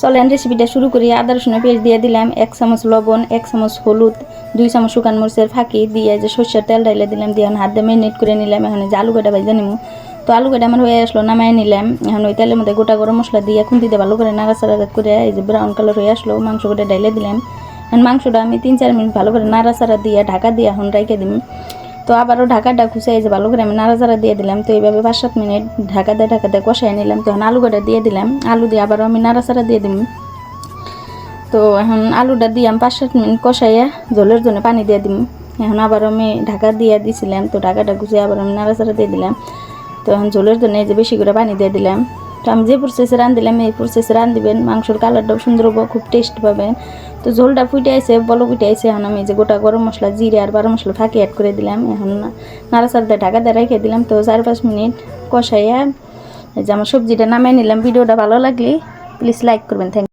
চলেন রেসিপিটা শুরু করি। আদা রসুন পেস্ট দিয়ে দিলাম, 1 চামচ লবণ, 1 চামচ হলুদ, 2 চামচ শুকান মরিচের ফাঁকি দিয়ে যে সরষের তেল ঢাইলে দিলাম, দিয়ে হাত দিয়ে ম্যারিনেট করে নিলাম। এখন যে আলু কাটা ভাজা নিমু, তো আলু কাটা আমার হয়ে আসলো, নামাই নিলাম। এখন ওই তেলের মধ্যে গোটা গরম মশলা দিয়ে খুন্তিতে ভালো করে নাড়াচাড়া করে এই যে ব্রাউন কালার হয়ে আসলো, মাংস কাটা ঢাইলে দিলাম। এখন মাংসটা আমি 3-4 মিনিট ভালো করে নাড়াচাড়া দিয়ে ঢাকা দিয়ে এখন রেখে দিই। তো আবারও ঢাকাটা খুঁজে যে ভালো করে আমি নাড়াচাড়া দিয়ে দিলাম। তো এইভাবে 5-7 মিনিট ঢাকা দিয়ে কষাই নিলাম। তো এখন আলু কাটা দিয়ে দিলাম, আলু দিয়ে আবারও আমি নাড়াচাড়া দিয়ে দিই। তো এখন আলুটা দিয়ে আমি 5-7 মিনিট কষাইয়া ঝোলের জন্য পানি দিয়ে দিই। এখন আবার আমি ঢাকা দিয়ে দিছিলাম, তো ঢাকাটা গুছিয়ে আবার আমি নাড়াচাড়া দিয়ে দিলাম। তো এখন ঝোলের জন্য এই যে বেশি করে পানি দিয়ে দিলাম। তো আমি যে প্রসেসে দিলাম এই প্রসেসে দিবেন, মাংসর কালারটাও সুন্দর হবো, খুব টেস্ট পাবেন। তো ঝোলটা ফুটে আইছে, বলো ফুটে আইছে। এখন আমি যে গোটা গরম মশলা, জিরে আর বারো মশলা ফাঁকি অ্যাড করে দিলাম। এখন নাড়াচাড়া দিয়ে ঢাকা দিয়ে রেখে দিলাম। তো 4-5 মিনিট কষাইয়া এই যে আমার সবজিটা নামাই নিলাম। ভিডিওটা ভালো লাগলে প্লিজ লাইক করবেন। থ্যাংক